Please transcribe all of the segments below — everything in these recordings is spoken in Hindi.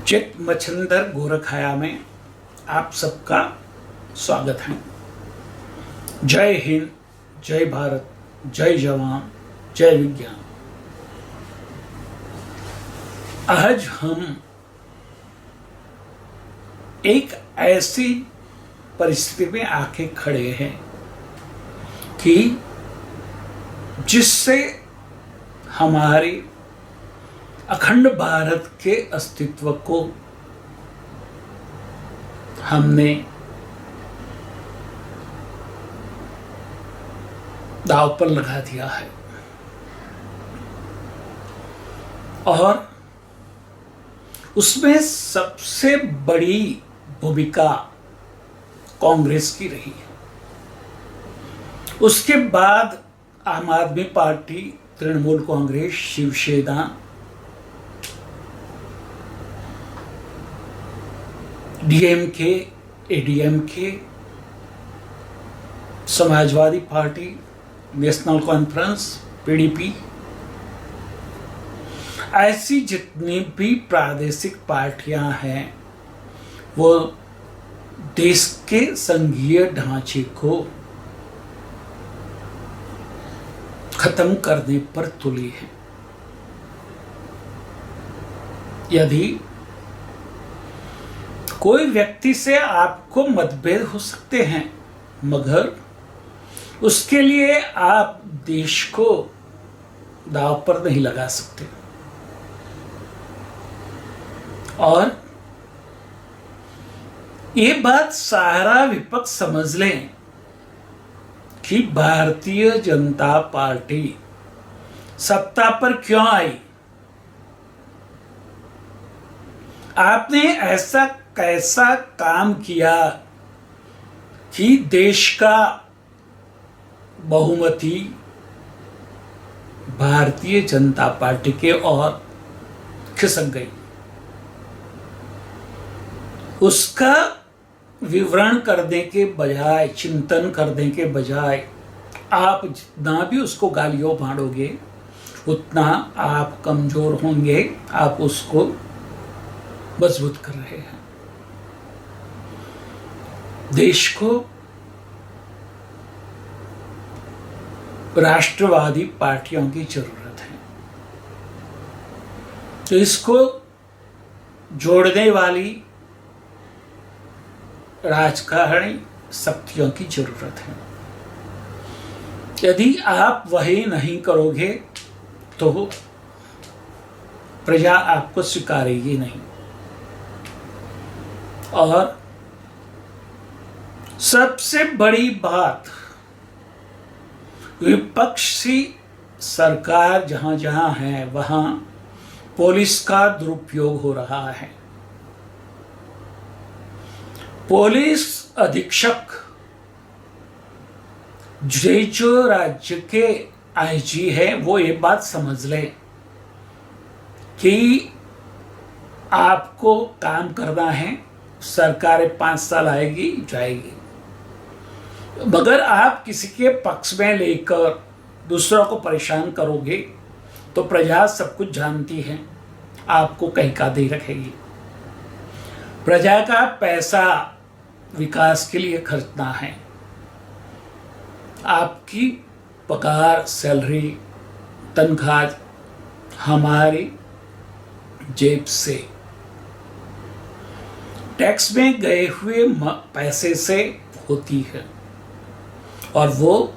चित मच्छिंदर गोरखया में आप सबका स्वागत है। जय हिंद, जय भारत, जय जवान, जय विज्ञान। आज हम एक ऐसी परिस्थिति में आके खड़े हैं कि जिससे हमारे अखंड भारत के अस्तित्व को हमने दांव पर लगा दिया है और उसमें सबसे बड़ी भूमिका कांग्रेस की रही है। उसके बाद Aam Aadmi Party, Trinamool Congress, Shiv Sena, DMK, ADMK, Samajwadi Party, National Conference, PDP, ऐसी जितनी भी प्रादेशिक पार्टियां हैं वो देश के संघीय ढांचे को खत्म करने पर तुली है। यदि कोई व्यक्ति से आपको मतभेद हो सकते हैं, मगर उसके लिए आप देश को दांव पर नहीं लगा सकते। और ये बात सारा विपक्ष समझ लें कि भारतीय जनता पार्टी सत्ता पर क्यों आई। आपने ऐसा कैसा काम किया कि देश का बहुमती भारतीय जनता पार्टी के ओर खिसक गई। उसका विवरण करने के बजाय, चिंतन करने के बजाय आप जितना भी उसको गालियों बांटोगे उतना आप कमजोर होंगे। आप उसको मजबूत कर रहे हैं। देश को राष्ट्रवादी पार्टियों की जरूरत है, तो इसको जोड़ने वाली राजकारणी शक्तियों की जरूरत है। यदि आप वही नहीं करोगे तो प्रजा आपको स्वीकारेगी नहीं। और सबसे बड़ी बात, विपक्षी सरकार जहां जहां है वहां पुलिस का दुरुपयोग हो रहा है। पुलिस अधीक्षक जो राज्य के आईजी है वो ये बात समझ ले कि आपको काम करना है। सरकार 5 साल आएगी जाएगी, मगर आप किसी के पक्ष में लेकर दूसरों को परेशान करोगे तो प्रजा सब कुछ जानती है, आपको कहीं का दे रखेगी। प्रजा का पैसा विकास के लिए खर्चना है। आपकी पगार, सैलरी, तनख्वाह हमारी जेब से, टैक्स में गए हुए पैसे से होती है और वो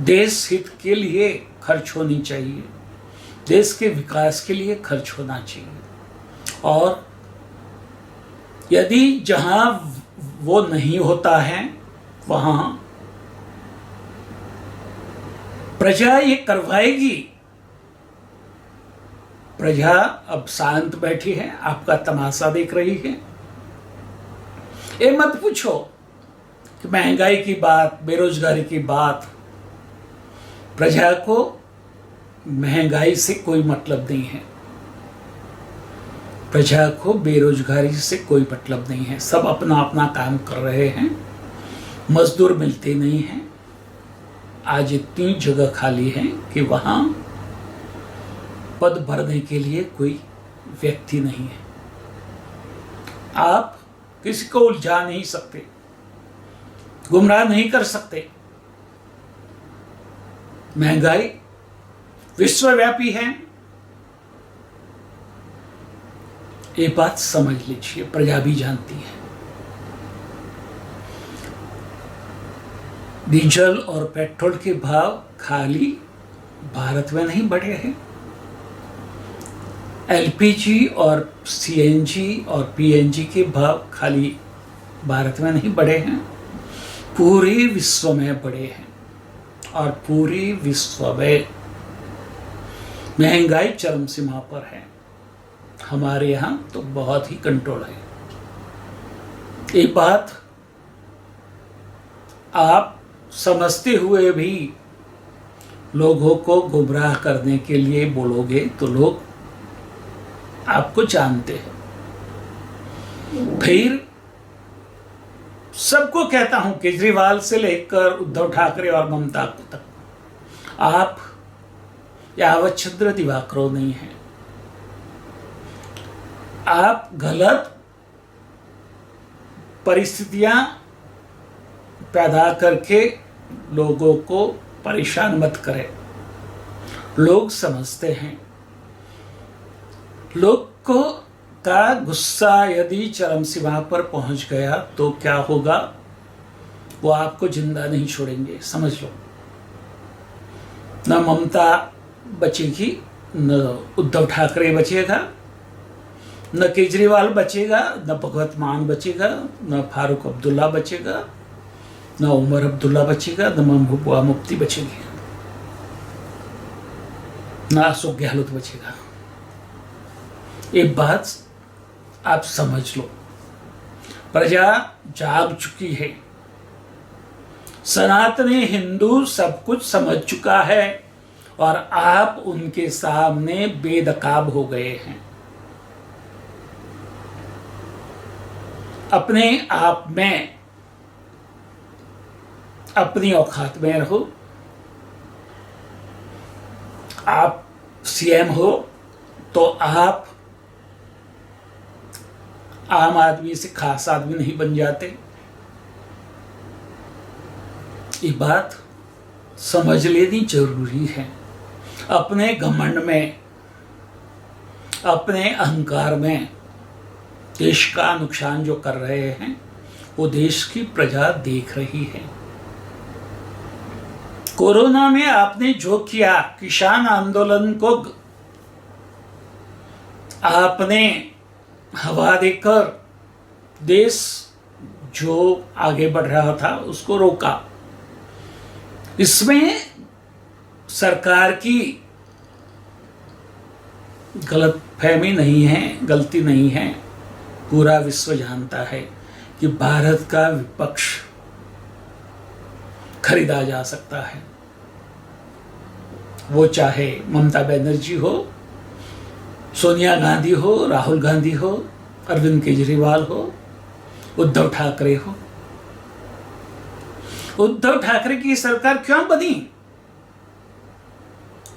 देश हित के लिए खर्च होनी चाहिए, देश के विकास के लिए खर्च होना चाहिए। और यदि जहां वो नहीं होता है वहां प्रजा ये करवाएगी। प्रजा अब शांत बैठी है, आपका तमाशा देख रही है। ये मत पूछो कि महंगाई की बात, बेरोजगारी की बात। प्रजा को महंगाई से कोई मतलब नहीं है, प्रजा को बेरोजगारी से कोई मतलब नहीं है। सब अपना अपना काम कर रहे हैं, मजदूर मिलते नहीं हैं। आज इतनी जगह खाली है कि वहां पद भरने के लिए कोई व्यक्ति नहीं है। आप किसी को उलझा नहीं सकते, गुमराह नहीं कर सकते। महंगाई विश्वव्यापी है, ये बात समझ लीजिए, प्रजा भी जानती है। डीजल और पेट्रोल के भाव खाली भारत में नहीं बढ़े हैं, एलपीजी और सीएनजी और पीएनजी के भाव खाली भारत में नहीं बढ़े हैं, पूरे विश्व में बढ़े हैं। और पूरे विश्व में महंगाई चरम सीमा पर है। हमारे यहाँ तो बहुत ही कंट्रोल है। ये बात आप समझते हुए भी लोगों को गुमराह करने के लिए बोलोगे तो लोग आपको जानते हैं। फिर सबको कहता हूं, केजरीवाल से लेकर उद्धव ठाकरे और ममता तक, आप यावच्छिद्र दिवाकरो नहीं हैं। आप गलत परिस्थितियां पैदा करके लोगों को परेशान मत करें। लोग समझते हैं। लोग को का गुस्सा यदि चरम सीमा पर पहुंच गया तो क्या होगा, वो आपको जिंदा नहीं छोड़ेंगे, समझ लो। न ममता बचेगी, न उद्धव ठाकरे बचेगा, न केजरीवाल बचेगा, न भगवत मान बचेगा, न फारूक अब्दुल्ला बचेगा, न उमर अब्दुल्ला बचेगा, न महबूबा मुफ्ती बचेगी, न अशोक गहलोत बचेगा। एक बात आप समझ लो, प्रजा जाग चुकी है। सनातनी हिंदू सब कुछ समझ चुका है और आप उनके सामने बेनकाब हो गए हैं। अपने आप में, अपनी औकात में रहो। आप सीएम हो तो आप आम आदमी से खास आदमी नहीं बन जाते। ये बात समझ लेनी जरूरी है। अपने घमंड में, अपने अहंकार में देश का नुकसान जो कर रहे हैं वो देश की प्रजा देख रही है। कोरोना में आपने जो किया, किसान आंदोलन को आपने हवा देकर देश जो आगे बढ़ रहा था उसको रोका। इसमें सरकार की गलतफहमी नहीं है, गलती नहीं है। पूरा विश्व जानता है कि भारत का विपक्ष खरीदा जा सकता है। वो चाहे ममता बनर्जी हो, सोनिया गांधी हो, राहुल गांधी हो, अरविंद केजरीवाल हो, उद्धव ठाकरे हो। उद्धव ठाकरे की सरकार क्यों बनी,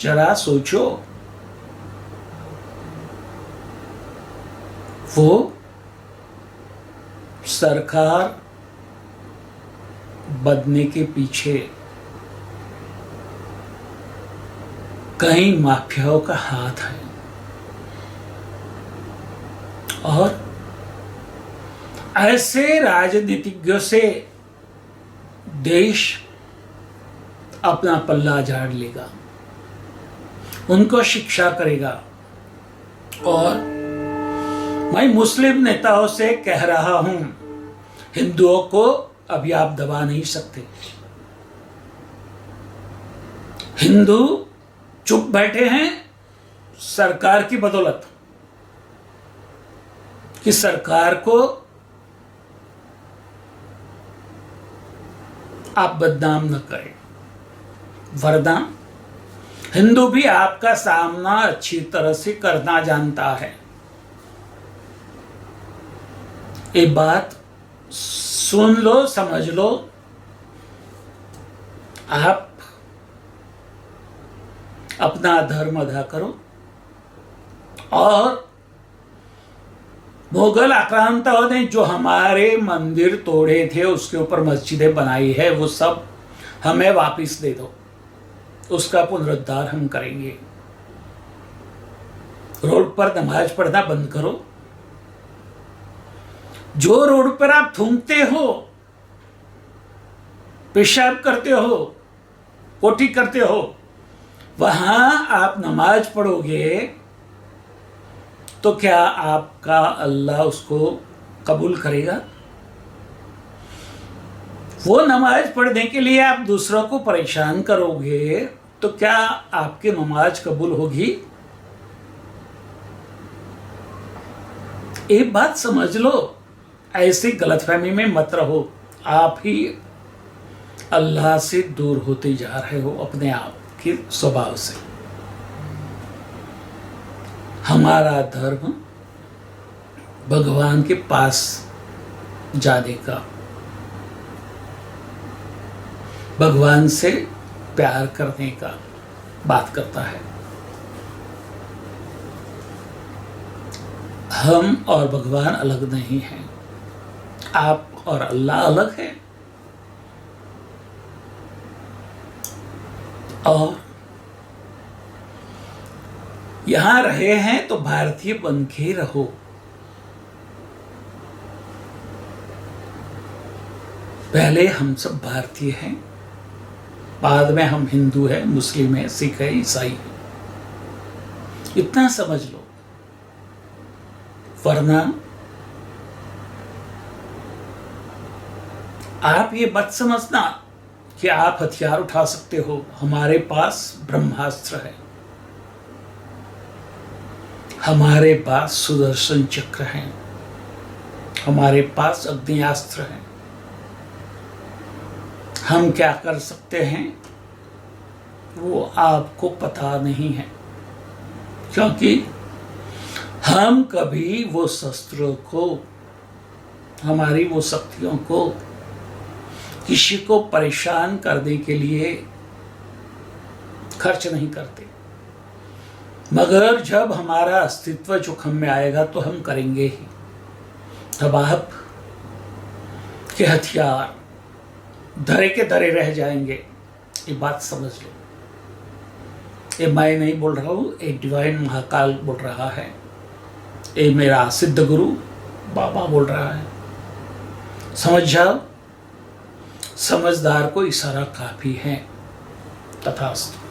जरा सोचो। वो सरकार बनने के पीछे कई माफियाओं का हाथ है और ऐसे राजनीतिज्ञों से देश अपना पल्ला झाड़ लेगा, उनको शिक्षा करेगा। और मैं मुस्लिम नेताओं से कह रहा हूं, हिंदुओं को अभी आप दबा नहीं सकते। हिंदू चुप बैठे हैं सरकार की बदौलत, कि सरकार को आप बदनाम न करें, वरना हिंदू भी आपका सामना अच्छी तरह से करना जानता है। ये बात सुन लो, समझ लो। आप अपना धर्म अदा करो और मुगल आक्रांताओं ने जो हमारे मंदिर तोड़े थे, उसके ऊपर मस्जिदें बनाई है, वो सब हमें वापस दे दो, उसका पुनरुद्धार हम करेंगे। रोड पर नमाज पढ़ना बंद करो। जो रोड पर आप थूकते हो, पेशाब करते हो, पोटी करते हो, वहां आप नमाज पढ़ोगे तो क्या आपका अल्लाह उसको कबूल करेगा? वो नमाज पढ़ने के लिए आप दूसरों को परेशान करोगे तो क्या आपकी नमाज कबूल होगी? एक बात समझ लो, ऐसी गलतफहमी में मत रहो। आप ही अल्लाह से दूर होते जा रहे हो अपने आप के स्वभाव से। हमारा धर्म भगवान के पास जाने का, भगवान से प्यार करने का बात करता है। हम और भगवान अलग नहीं हैं, आप और अल्लाह अलग है। और यहां रहे हैं तो भारतीय बन के रहो। पहले हम सब भारतीय हैं, बाद में हम हिंदू हैं, मुस्लिम हैं, सिख हैं, ईसाई हैं। इतना समझ लो, वरना आप ये मत समझना कि आप हथियार उठा सकते हो। हमारे पास ब्रह्मास्त्र है, हमारे पास सुदर्शन चक्र है, हमारे पास अग्नियास्त्र है। हम क्या कर सकते हैं वो आपको पता नहीं है, क्योंकि हम कभी वो शस्त्रों को, हमारी वो शक्तियों को किसी को परेशान करने के लिए खर्च नहीं करते। मगर जब हमारा अस्तित्व जोखिम में आएगा तो हम करेंगे ही। तब आप के हथियार धरे के धरे रह जाएंगे, ये बात समझ लो। ये मैं नहीं बोल रहा हूँ, एक डिवाइन महाकाल बोल रहा है, ये मेरा सिद्ध गुरु बाबा बोल रहा है। समझ जाओ, समझदार को इशारा काफी है। तथास्तु।